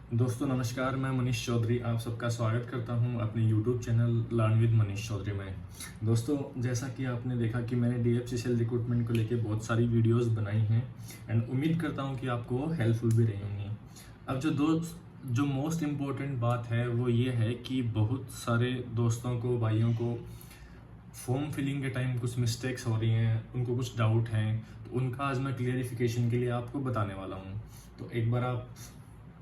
दोस्तों नमस्कार, मैं मनीष चौधरी आप सबका स्वागत करता हूं अपने YouTube channel learn with Manish Chaudhary में। दोस्तों जैसा कि आपने देखा कि मैंने DFCCL रिक्रूटमेंट को लेके बहुत सारी वीडियोस बनाई हैं एंड उम्मीद करता हूं कि आपको वो हेल्पफुल भी रही होंगी। अब जो मोस्ट इम्पोर्टेंट बात है वो ये है कि बहुत सारे दोस्तों को, भाइयों को फॉर्म फिलिंग के टाइम कुछ मिस्टेक्स हो रही हैं, उनको कुछ डाउट हैं, तो उनका आज मैं क्लियरिफिकेशन के लिए आपको बताने वाला हूँ। तो एक बार आप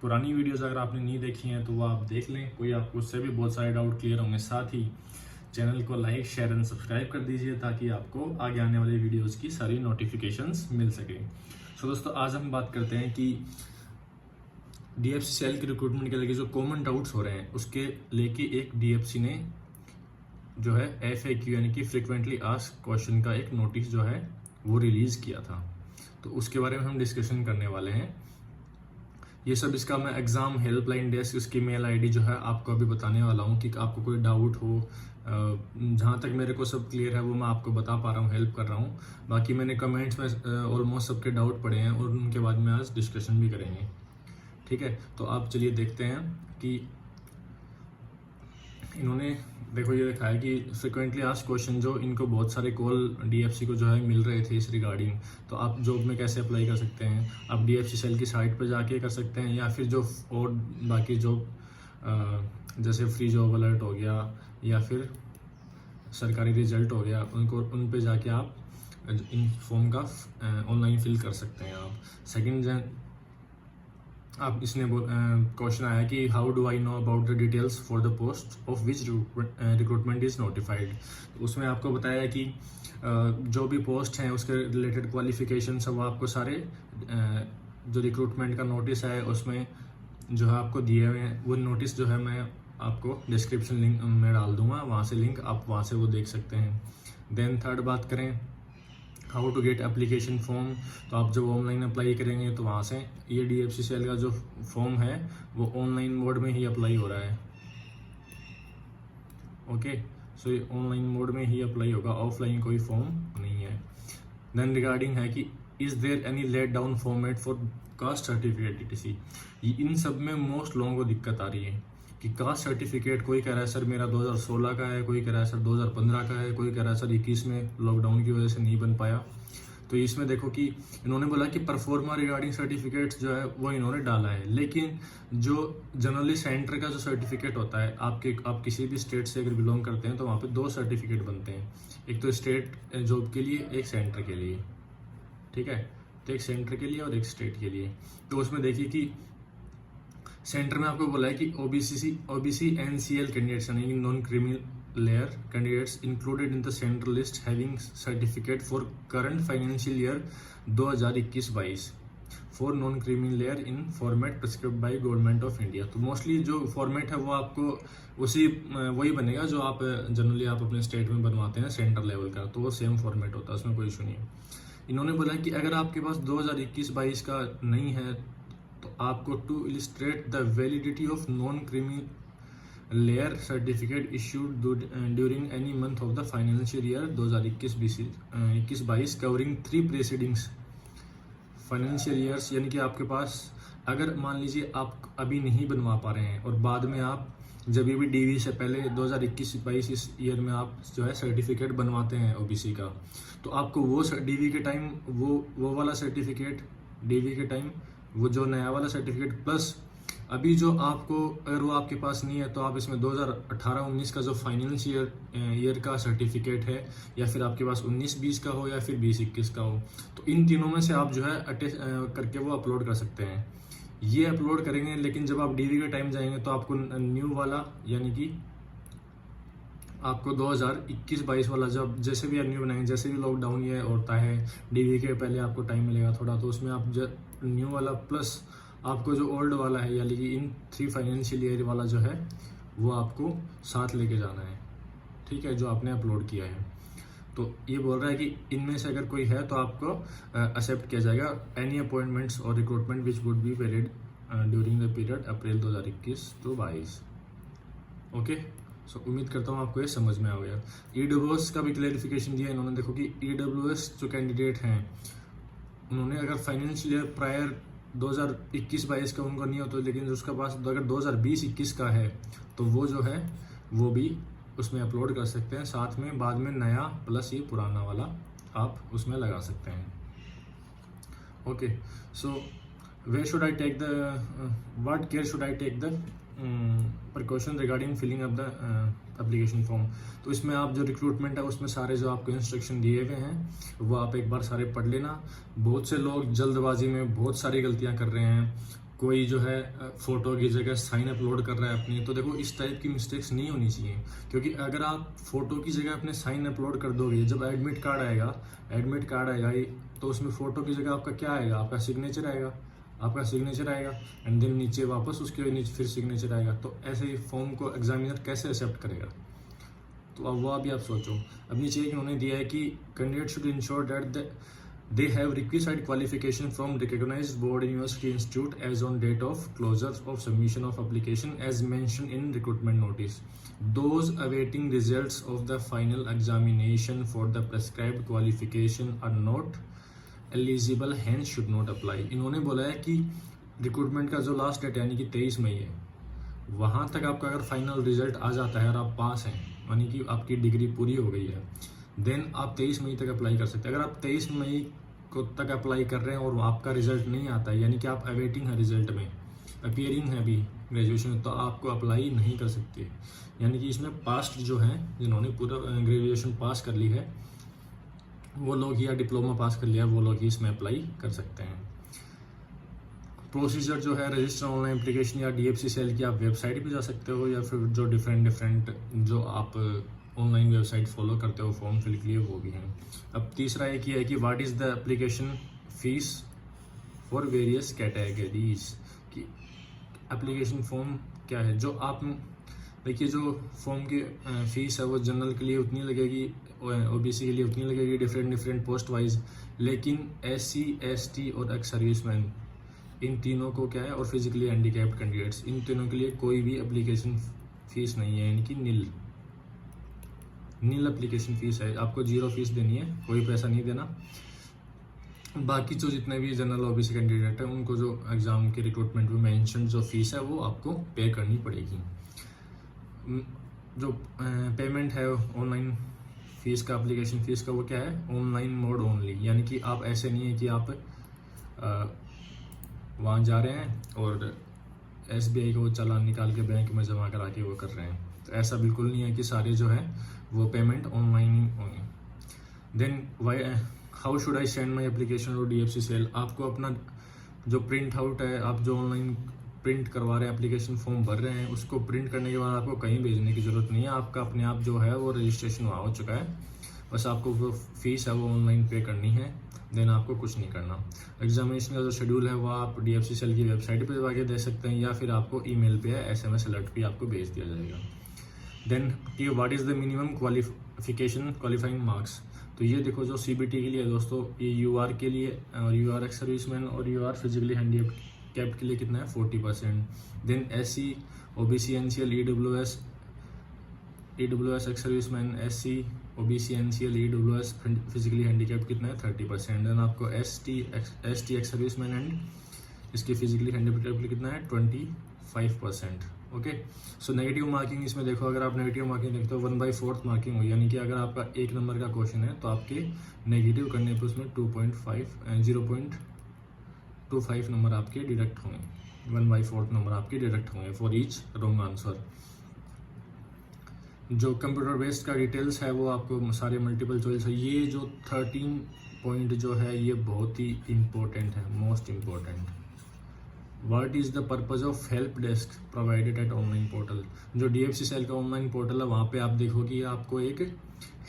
पुरानी वीडियोस अगर आपने नहीं देखी हैं तो वो आप देख लें, कोई आपको उससे भी बहुत सारे डाउट क्लियर होंगे। साथ ही चैनल को लाइक, शेयर एंड सब्सक्राइब कर दीजिए ताकि आपको आगे आने वाले वीडियोस की सारी नोटिफिकेशंस मिल सके। सो दोस्तों आज हम बात करते हैं कि DFCCL के रिक्रूटमेंट के लेके जो कॉमन डाउट्स हो रहे हैं उसके लेके एक DFC ने जो है FAQ यानी कि फ्रिक्वेंटली आस्क्ड क्वेश्चन का एक नोटिस जो है वो रिलीज़ किया था। तो उसके बारे में हम डिस्कशन करने वाले हैं। ये सब इसका मैं एग्ज़ाम हेल्पलाइन डेस्क, उसकी मेल आईडी जो है आपको अभी बताने वाला हूँ कि आपको कोई डाउट हो। जहाँ तक मेरे को सब क्लियर है वो मैं आपको बता पा रहा हूँ, हेल्प कर रहा हूँ। बाकी मैंने कमेंट्स में ऑलमोस्ट सबके डाउट पड़े हैं और उनके बाद में आज डिस्कशन भी करेंगे। ठीक है, तो आप चलिए देखते हैं कि इन्होंने देखो ये लिखा है कि फ्रिक्वेंटली आस्क्ड क्वेश्चन, जो इनको बहुत सारे कॉल DFC को जो है मिल रहे थे इस रिगार्डिंग। तो आप जॉब में कैसे अप्लाई कर सकते हैं, आप DFCCL की साइट पर जाके कर सकते हैं या फिर जो और बाकी जॉब जैसे फ्री जॉब अलर्ट हो गया या फिर सरकारी रिजल्ट हो गया, उन पे जाके आप इन फॉर्म का ऑनलाइन फिल कर सकते हैं। आप सेकेंड आप इसने क्वेश्चन आया कि how do I know about the details for the post of which recruitment is notified. तो उसमें आपको बताया कि जो भी पोस्ट हैं उसके रिलेटेड क्वालिफिकेशन सब आपको सारे जो रिक्रूटमेंट का नोटिस है उसमें जो है आपको दिए हुए हैं। वो नोटिस जो है मैं आपको डिस्क्रिप्शन लिंक में डाल दूंगा, वहाँ से लिंक आप वहाँ से वो देख सकते हैं। देन थर्ड बात करें how to get application form. तो आप जब ऑनलाइन अप्लाई करेंगे तो वहाँ से ये DFCCL का जो फॉर्म है वो ऑनलाइन मोड में ही अप्लाई हो रहा है। ओके, सो ये ऑनलाइन मोड में ही अप्लाई होगा, ऑफलाइन कोई फॉर्म नहीं है। देन रिगार्डिंग है कि is there any laid down format for caste certificate ETC। इन सब में मोस्ट लोगों को दिक्कत आ रही है कि कास्ट सर्टिफिकेट, कोई कह रहा है सर मेरा 2016 का है, कोई कह रहा है सर 2015 का है, कोई कह रहा है सर 21 में लॉकडाउन की वजह से नहीं बन पाया। तो इसमें देखो कि इन्होंने बोला कि परफॉर्मा रिगार्डिंग सर्टिफिकेट्स जो है वो इन्होंने डाला है, लेकिन जो जनरली सेंटर का जो सर्टिफिकेट होता है आप किसी भी स्टेट से अगर बिलोंग करते हैं तो वहाँ पे 2 सर्टिफिकेट बनते हैं, एक तो स्टेट जॉब के लिए, एक सेंटर के लिए। ठीक है, तो एक सेंटर के लिए और एक स्टेट के लिए। तो उसमें देखिए कि सेंटर में आपको बोला है कि OBC NCL कैंडिडेट्स यानी non creamy layer candidates included in the central list having certificate for current financial year 2021-22 for non creamy layer in format prescribed by government of India. तो मोस्टली जो format है वो आपको वही बनेगा जो आप जनरली आप अपने स्टेट में बनवाते हैं सेंटर लेवल का, तो वो सेम फॉर्मेट होता है, उसमें कोई इशू नहीं है। इन्होंने बोला कि अगर आपके पास 2021-22 का नहीं है तो आपको to illustrate the validity of non creamy layer certificate issued during any month of the financial year 2021-22 covering 3 preceding financial years. यानी कि आपके पास अगर मान लीजिए आप अभी नहीं बनवा पा रहे हैं और बाद में आप जब भी DV से पहले 2021-22 इस ईयर में आप जो है सर्टिफिकेट बनवाते हैं OBC का, तो आपको वो DV के टाइम वो वाला सर्टिफिकेट, DV के टाइम वो जो नया वाला सर्टिफिकेट प्लस अभी जो आपको अगर वो आपके पास नहीं है तो आप इसमें 2018-19 का जो फाइनेंशियल ईयर का सर्टिफिकेट है या फिर आपके पास 19-20 का हो या फिर 20-21 का हो, तो इन तीनों में से आप जो है अटैच करके वो अपलोड कर सकते हैं। ये अपलोड करेंगे, लेकिन जब आप DV के टाइम जाएंगे तो आपको न्यू वाला यानी कि आपको 2021-22 वाला जब जैसे भी न्यू बनाएंगे, जैसे भी लॉकडाउन ये होता है DV के पहले आपको टाइम मिलेगा थोड़ा, तो उसमें आप न्यू वाला प्लस आपको जो ओल्ड वाला है यानी कि इन 3 फाइनेंशियल ईयर वाला जो है वो आपको साथ लेके जाना है। ठीक है, जो आपने अपलोड किया है। तो ये बोल रहा है कि इनमें से अगर कोई है तो आपको एक्सेप्ट किया जाएगा एनी अपॉइंटमेंट्स और recruitment which would be valid during the period April 2021-22। Okay, so उम्मीद करता हूँ आपको ये समझ में आ गया। EWS का भी क्लैरिफिकेशन दिया इन्होंने। देखो कि EWS जो कैंडिडेट हैं उन्होंने अगर फाइनेंशियल ईयर प्रायर 2021-22 का उनको नहीं हो तो, लेकिन उसका पास अगर 2020-21 का है तो वो जो है वो भी उसमें अपलोड कर सकते हैं। साथ में बाद में नया प्लस ये पुराना वाला आप उसमें लगा सकते हैं। Okay, so where should I take the what care should I take the precaution regarding filling up the application form। तो इसमें आप जो रिक्रूटमेंट है उसमें सारे जो आपको इंस्ट्रक्शन दिए हुए हैं वो आप एक बार सारे पढ़ लेना। बहुत से लोग जल्दबाजी में बहुत सारी गलतियां कर रहे हैं। कोई जो है फ़ोटो की जगह साइन अपलोड कर रहा है अपनी, तो देखो इस टाइप की मिस्टेक्स नहीं होनी चाहिए, क्योंकि अगर आप फ़ोटो की जगह अपने साइन अपलोड कर दोगे, जब एडमिट कार्ड आएगा तो उसमें फ़ोटो की जगह आपका क्या आएगा, आपका सिग्नेचर आएगा एंड देन नीचे वापस उसके नीचे फिर सिग्नेचर आएगा। तो ऐसे ही फॉर्म को एग्जामिनर कैसे एक्सेप्ट करेगा, तो अब वो अभी आप सोचो। अब नीचे एक उन्होंने दिया है कि candidate should ensure that they have requisite qualification from recognized board university institute as on date of closure of submission of application as mentioned in recruitment notice. Those awaiting results of the final examination for the prescribed qualification are not eligible, hence should not apply। इन्होंने बोला है कि recruitment का जो last date यानी कि 23 मई है, वहाँ तक आपका अगर फाइनल रिजल्ट आ जाता है और आप पास हैं, यानी कि आपकी डिग्री पूरी हो गई है, देन आप 23 मई तक अप्लाई कर सकते हैं। अगर आप 23 मई को तक अप्लाई कर रहे हैं और आपका रिजल्ट नहीं आता है, यानी कि आप अवेटिंग है रिजल्ट में, अपीयरिंग है अभी ग्रेजुएशन, तो आपको अप्लाई नहीं कर सकते। यानी कि इसमें पास्ट जो हैं जिन्होंने पूरा ग्रेजुएशन पास कर ली है वो लोग या डिप्लोमा पास कर लिया वो लोग ही इसमें अप्लाई कर सकते हैं। प्रोसीजर जो है रजिस्टर ऑनलाइन एप्लीकेशन या DFCCL की आप वेबसाइट पे जा सकते हो, या फिर जो डिफरेंट जो आप ऑनलाइन वेबसाइट फॉलो करते हो फॉर्म फिल के लिए वो भी हैं। अब तीसरा एक ये है कि what is the application fees for various categories, कि एप्लीकेशन फॉर्म क्या है। जो आप देखिए जो फॉर्म की फ़ीस है वो जनरल के लिए उतनी लगेगी, OBC के लिए उतनी लगेगी, डिफरेंट पोस्ट वाइज, लेकिन SC ST और एक्स सर्विसमैन इन तीनों को क्या है, और फिजिकली हैंडीकैप्ड कैंडिडेट्स, इन तीनों के लिए कोई भी एप्लीकेशन फ़ीस नहीं है, यानी कि नील एप्लीकेशन फ़ीस है। आपको 0 फीस देनी है, कोई पैसा नहीं देना। बाकी जो जितने भी जनरल OBC कैंडिडेट हैं उनको जो एग्ज़ाम के रिक्रूटमेंट में मेंशन जो फीस है वो आपको पे करनी पड़ेगी। जो पेमेंट है ऑनलाइन फ़ीस का, एप्लीकेशन फ़ीस का, वो क्या है, ऑनलाइन मोड ओनली, यानी कि आप ऐसे नहीं है कि आप वहाँ जा रहे हैं और SBI का वो चालान निकाल के बैंक में जमा करा के वो कर रहे हैं, तो ऐसा बिल्कुल नहीं है कि सारे जो है वो पेमेंट ऑनलाइन ही होंगे। Then how should I send my application to DFCCL। आपको अपना जो प्रिंट आउट है, आप जो ऑनलाइन प्रिंट करवा रहे हैं, एप्लीकेशन फॉर्म भर रहे हैं, उसको प्रिंट करने के बाद आपको कहीं भेजने की ज़रूरत नहीं है। आपका अपने आप जो है वो रजिस्ट्रेशन वहाँ हो चुका है, बस आपको वो फीस है वो ऑनलाइन पे करनी है, देन आपको कुछ नहीं करना। एग्जामिनेशन का जो शेड्यूल है वो आप DFCCL की वेबसाइट पे जाके दे सकते हैं, या फिर आपको ईमेल पे या SMS अलर्ट पे आपको भेज दिया जाएगा। देन कि what is the minimum qualifying marks. तो ये देखो जो CBT के लिए दोस्तों, ये UR के लिए और UR एक्स सर्विसमैन और UR फिजिकली हैंडीकैप्ड के लिए कितना है, 40%। Then SC OBC NCL EWS ex serviceman, SC OBC NCL EWS physically handicapped कितना है, 30%। देन आपको ST एक्स सर्विसमैन एंड इसके फिजिकली हैंडीकैप्ड कितना है, 25%। ओके, सो नेगेटिव मार्किंग इसमें देखो, अगर आप नेगेटिव मार्किंग देखते हो 1/4 मार्किंग हो, यानी कि अगर आपका 1 नंबर का क्वेश्चन है तो आपके नेगेटिव करने पर उसमें 0.25 नंबर आपके डिडक्ट होंगे, 1/4 नंबर आपके डिडक्ट होंगे फॉर ईच रॉन्ग आंसर। जो कंप्यूटर बेस्ड का डिटेल्स है वो आपको सारे मल्टीपल चॉइस है। ये जो 13 पॉइंट जो है ये बहुत ही इम्पोर्टेंट है, most important. What is the purpose of help desk provided at online portal. जो DFCCL का ऑनलाइन पोर्टल है वहाँ पे आप देखोगे आपको एक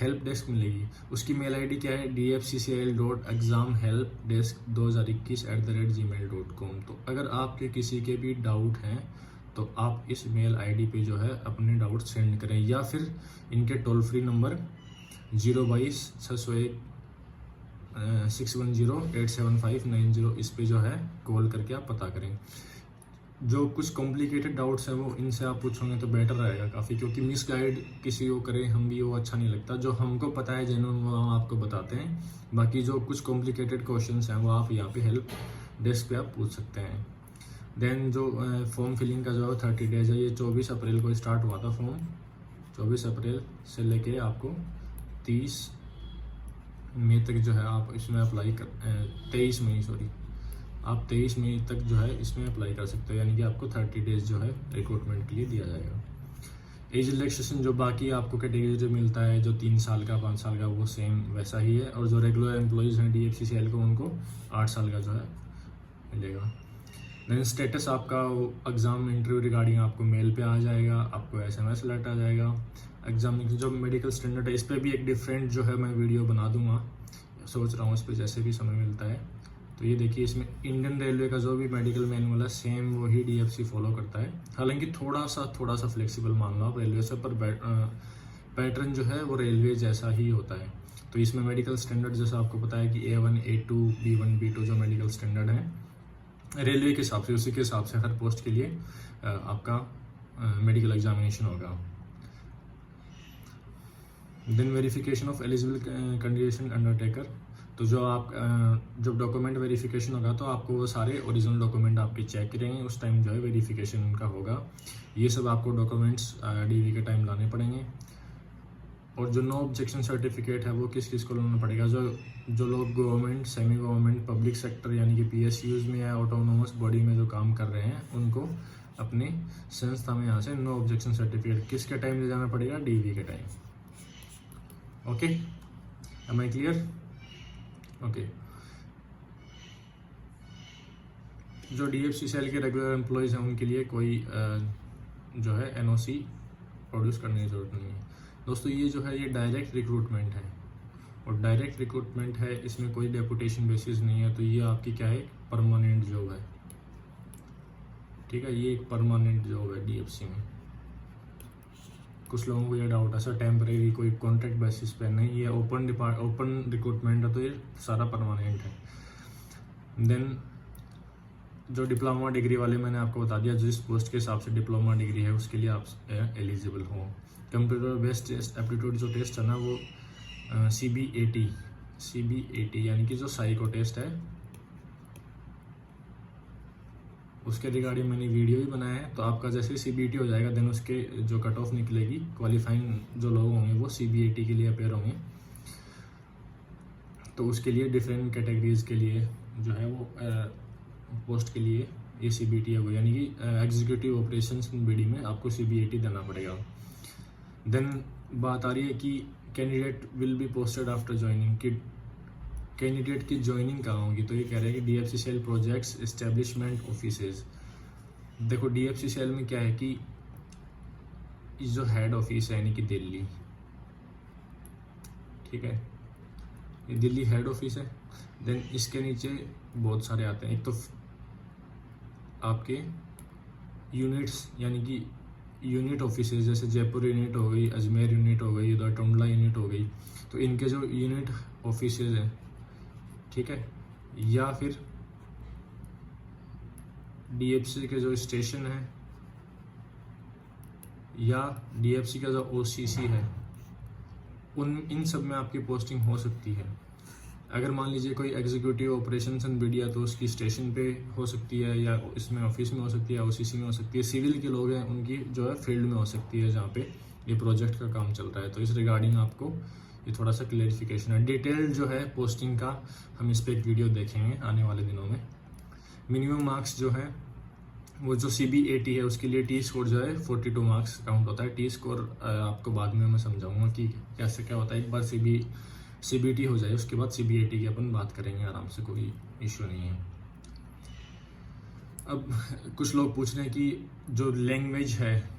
हेल्प डेस्क मिलेगी, उसकी मेल ID क्या है, dfccl.examhelpdesk2021@gmail.com। तो अगर आपके किसी के भी डाउट हैं तो आप इस मेल ID पे जो है अपने डाउट सेंड करें, या फिर इनके टोल फ्री नंबर 022-610-875-90 इस पे जो है कॉल करके आप पता करें। जो कुछ कॉम्प्लिकेटेड डाउट्स हैं वो इनसे आप पूछोगे तो बेटर रहेगा काफ़ी, क्योंकि मिस गाइड किसी को करें हम भी वो अच्छा नहीं लगता। जो हमको पता है जेन्युइन वो हम आपको बताते हैं, बाकी जो कुछ कॉम्प्लिकेटेड क्वेश्चंस हैं वो आप यहाँ पे हेल्प डेस्क पे आप पूछ सकते हैं। देन जो फॉर्म फिलिंग का जो है 30 डेज है, ये 24 अप्रैल को स्टार्ट हुआ था फॉर्म। 24 अप्रैल से लेके आपको 30 मई तक जो है आप इसमें अप्लाई कर 23 मई सॉरी आप 23 मई तक जो है इसमें अप्लाई कर सकते हो, यानी कि आपको 30 डेज जो है रिक्रूटमेंट के लिए दिया जाएगा। एज रिलैक्सेशन जो बाकी आपको कैटेगरी जो मिलता है, जो 3 साल का 5 साल का, वो सेम वैसा ही है। और जो रेगुलर एम्प्लॉयज़ हैं DFCCL को, उनको 8 साल का जो है मिलेगा। देन स्टेटस आपका एग्ज़ाम इंटरव्यू रिगार्डिंग आपको मेल पे आ जाएगा, आपको SMS अलर्ट आ जाएगा। एग्ज़ाम जो मेडिकल स्टैंडर्ड है, इस पर भी एक डिफरेंट जो है मैं वीडियो बना दूंगा, सोच रहा हूँ इस पर जैसे भी समय मिलता है। तो ये देखिए, इसमें इंडियन रेलवे का जो भी मेडिकल मैनुअल है सेम वही DFC फॉलो करता है, हालांकि थोड़ा सा फ्लेक्सिबल मान लो आप रेलवे से, पर पैटर्न जो है वो रेलवे जैसा ही होता है। तो इसमें मेडिकल स्टैंडर्ड जैसा आपको पता है कि A1 A2 B1 B2 जो मेडिकल स्टैंडर्ड है रेलवे के हिसाब से, उसी के हिसाब से हर पोस्ट के लिए आपका मेडिकल एग्जामिनेशन होगा। Then verification of eligible candidate undertaker, तो जो आप जब डॉक्यूमेंट वेरिफिकेशन होगा तो आपको वो सारे ओरिजिनल डॉक्यूमेंट आपके चेक करेंगे, उस टाइम जो है वेरिफिकेशन उनका होगा। ये सब आपको डॉक्यूमेंट्स DV के टाइम लाने पड़ेंगे। और जो नो ऑब्जेक्शन सर्टिफिकेट है वो किस किस को लाना पड़ेगा, जो लोग government, semi government, public sector यानी कि PSUs में या ऑटोनोमस बॉडी में जो काम कर रहे हैं, उनको अपने संस्था में यहाँ से नो ऑब्जेक्शन सर्टिफिकेट किसके टाइम ले जाना पड़ेगा, DV के time. Okay, am I clear? Okay. जो DFCCL के रेगुलर एम्प्लॉयज़ हैं उनके लिए कोई जो है NOC प्रोड्यूस करने की ज़रूरत नहीं है। दोस्तों ये जो है ये डायरेक्ट रिक्रूटमेंट है, और डायरेक्ट रिक्रूटमेंट है, इसमें कोई डेपुटेशन बेसिस नहीं है। तो ये आपकी क्या है, परमानेंट जॉब है, ठीक है, ये एक परमानेंट जॉब है DFC में। कुछ लोगों को ये डाउट है सर टेम्परेरी कोई कॉन्ट्रैक्ट बेसिस पे नहीं, ये ओपन रिक्रूटमेंट है, तो ये सारा परमानेंट है। देन जो डिप्लोमा डिग्री वाले मैंने आपको बता दिया, जिस पोस्ट के हिसाब से डिप्लोमा डिग्री है उसके लिए आप एलिजिबल हो। कंप्यूटर बेस्ड टेस्ट एप्टीट्यूड जो टेस्ट है ना, वो CBAT यानी कि जो साइको टेस्ट है उसके रिगार्डिंग मैंने वीडियो भी बनाया है। तो आपका जैसे CBAT हो जाएगा, देन उसके जो कट ऑफ निकलेगी, क्वालिफाइंग जो लोग होंगे वो CBAT के लिए अपेयर होंगे। तो उसके लिए डिफरेंट कैटेगरीज के लिए जो है वो पोस्ट के लिए ये CBAT होगा, यानी कि एग्जीक्यूटिव ऑपरेशंस BD में आपको CBAT देना पड़ेगा। देन बात आ रही है कि candidate will be posted after joining, कि कैंडिडेट की ज्वाइनिंग कहाँ होगी। तो ये कह रहे हैं कि DFCCL प्रोजेक्ट्स एस्टेब्लिशमेंट ऑफिसेज। देखो DFCCL में क्या है कि इस जो हेड ऑफिस है यानी कि दिल्ली, ठीक है, ये दिल्ली हेड ऑफिस है। देन इसके नीचे बहुत सारे आते हैं, एक तो आपके यूनिट्स यानी कि यूनिट ऑफिसेज, जैसे जयपुर यूनिट हो गई, अजमेर यूनिट हो गई, उधर टोंडला यूनिट हो गई। तो इनके जो यूनिट ऑफिसेज हैं, ठीक है, या फिर DFC के जो स्टेशन है, या DFC का जो OCC है, इन सब में आपकी पोस्टिंग हो सकती है। अगर मान लीजिए कोई एग्जीक्यूटिव ऑपरेशंस एंड BD है तो उसकी स्टेशन पे हो सकती है, या इसमें ऑफिस में हो सकती है, OCC में हो सकती है। सिविल के लोग हैं उनकी जो है फील्ड में हो सकती है, जहाँ पे ये प्रोजेक्ट का काम चल रहा है। तो इस रिगार्डिंग आपको ये थोड़ा सा क्लेरिफिकेशन है। डिटेल जो है पोस्टिंग का हम इस पर एक वीडियो देखेंगे आने वाले दिनों में। मिनिमम मार्क्स जो है वो जो CBAT है उसके लिए T स्कोर जो है 42 मार्क्स काउंट होता है। T स्कोर आपको बाद में मैं समझाऊंगा कि कैसे क्या होता है। एक बार CBT हो जाए उसके बाद CBAT की अपन बात करेंगे आराम से, कोई इश्यू नहीं है। अब कुछ लोग पूछ रहे हैं कि जो लैंग्वेज है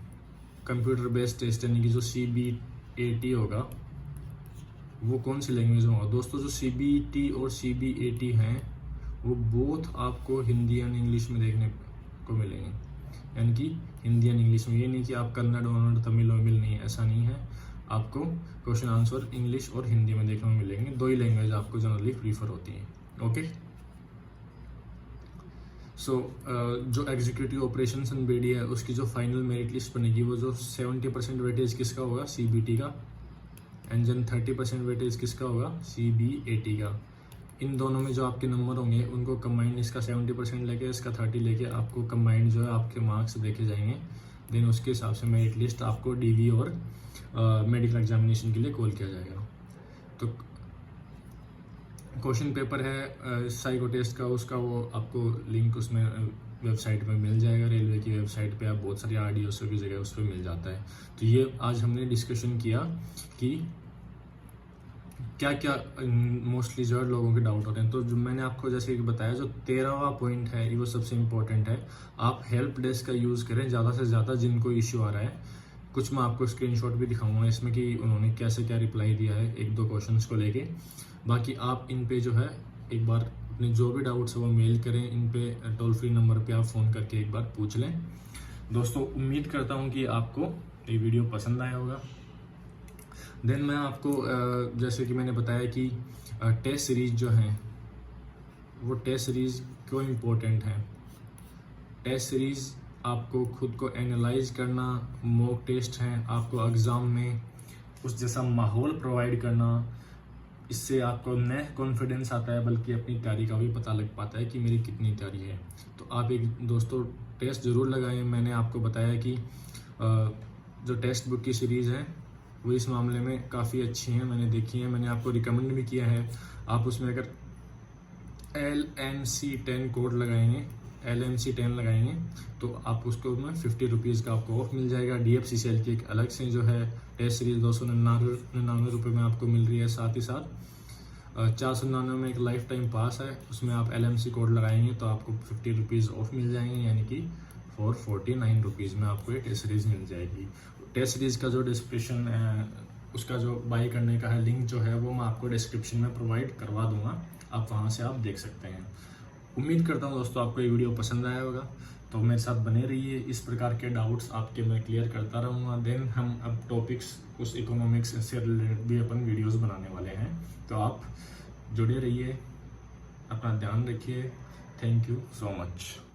कंप्यूटर बेस्ड टेस्ट यानी कि जो CBAT होगा वो कौन सी लैंग्वेज में होगा। दोस्तों जो CBT और CBAT हैं वो बोथ आपको हिंदी एंड इंग्लिश में देखने को मिलेंगे, यानी कि हिंदी एंड इंग्लिश में। ये नहीं कि आप कन्नड़ वन्नड़ तमिल वमिल नहीं, ऐसा नहीं है। आपको क्वेश्चन आंसर इंग्लिश और हिंदी में देखने को मिलेंगे। दो ही लैंग्वेज आपको जनरली प्रीफर होती हैं। ओके, सो जो एग्जीक्यूटिव ऑपरेशंस एंड BD है उसकी जो फाइनल मेरिट लिस्ट बनेगी वो जो 70% वेटेज किसका होगा, CBT का, एंड देन 30% वेटेज किसका होगा, CBAT का। इन दोनों में जो आपके नंबर होंगे उनको कंबाइंड इसका 70% लेके इसका 30 लेके आपको कंबाइंड जो है आपके मार्क्स देखे जाएंगे। देन उसके हिसाब से मेरिट लिस्ट आपको डीवी और मेडिकल एग्जामिनेशन के लिए कॉल किया जाएगा। तो क्वेश्चन पेपर है साइको टेस्ट का, उसका वो आपको लिंक उसमें वेबसाइट में मिल जाएगा। रेलवे की वेबसाइट पे आप बहुत सारी RDO की जगह उस पर मिल जाता है। तो ये आज हमने डिस्कशन किया कि क्या क्या मोस्टली जो है लोगों के डाउट होते हैं। तो जो मैंने आपको जैसे कि बताया, जो 13वां पॉइंट है वो सबसे इम्पोर्टेंट है। आप हेल्प डेस्क का यूज़ करें ज़्यादा से ज़्यादा जिनको इश्यू आ रहा है। कुछ मैं आपको स्क्रीनशॉट भी दिखाऊंगा इसमें कि उन्होंने कैसे क्या रिप्लाई दिया है 1-2 क्वेश्चंस को लेके। बाकी आप इन पे जो है एक बार अपने जो भी डाउट्स है वो मेल करें, इन पे टोल फ्री नंबर पे आप फ़ोन करके एक बार पूछ लें। दोस्तों उम्मीद करता हूँ कि आपको ये वीडियो पसंद आया होगा। देन मैं आपको जैसे कि मैंने बताया कि टेस्ट सीरीज जो हैं वो टेस्ट सीरीज़ क्यों इम्पोर्टेंट है। टेस्ट सीरीज़ आपको खुद को एनालाइज करना, मॉक टेस्ट हैं आपको एग्ज़ाम में उस जैसा माहौल प्रोवाइड करना, इससे आपको न कॉन्फिडेंस आता है बल्कि अपनी तैयारी का भी पता लग पाता है कि मेरी कितनी तैयारी है। तो आप एक दोस्तों टेस्ट ज़रूर लगाएं। मैंने आपको बताया कि जो टेक्स्ट बुक की सीरीज़ है वो इस मामले में काफ़ी अच्छी हैं, मैंने देखी है, मैंने आपको रिकमेंड भी किया है। आप उसमें अगर LMC10 कोड लगाएंगे, LMC10 लगाएंगे तो आप उसको में 50 रुपीज़ का आपको ऑफ मिल जाएगा। DFCCL की एक अलग से जो है टेस्ट सीरीज़ 299 रुपये में आपको मिल रही है। साथ ही साथ 499 में एक लाइफ टाइम पास है, उसमें आप LMC कोड लगाएंगे तो आपको 50 रुपीज़ ऑफ मिल जाएंगे, यानी कि 449 रुपीज़ में आपको ये टेस्ट सीरीज़ मिल जाएगी। टेस्ट सीरीज़ का जो डिस्क्रिप्शन उसका जो बाई करने का है लिंक जो है वो मैं आपको डिस्क्रिप्शन में प्रोवाइड करवा दूंगा, आप वहाँ से आप देख सकते हैं। उम्मीद करता हूँ दोस्तों आपको ये वीडियो पसंद आया होगा। तो मेरे साथ बने रहिए, इस प्रकार के डाउट्स आपके मैं क्लियर करता रहूँगा। देन हम अब टॉपिक्स उस इकोनॉमिक्स से रिलेटेड भी अपन वीडियोस बनाने वाले हैं। तो आप जुड़े रहिए, अपना ध्यान रखिए। Thank you so much.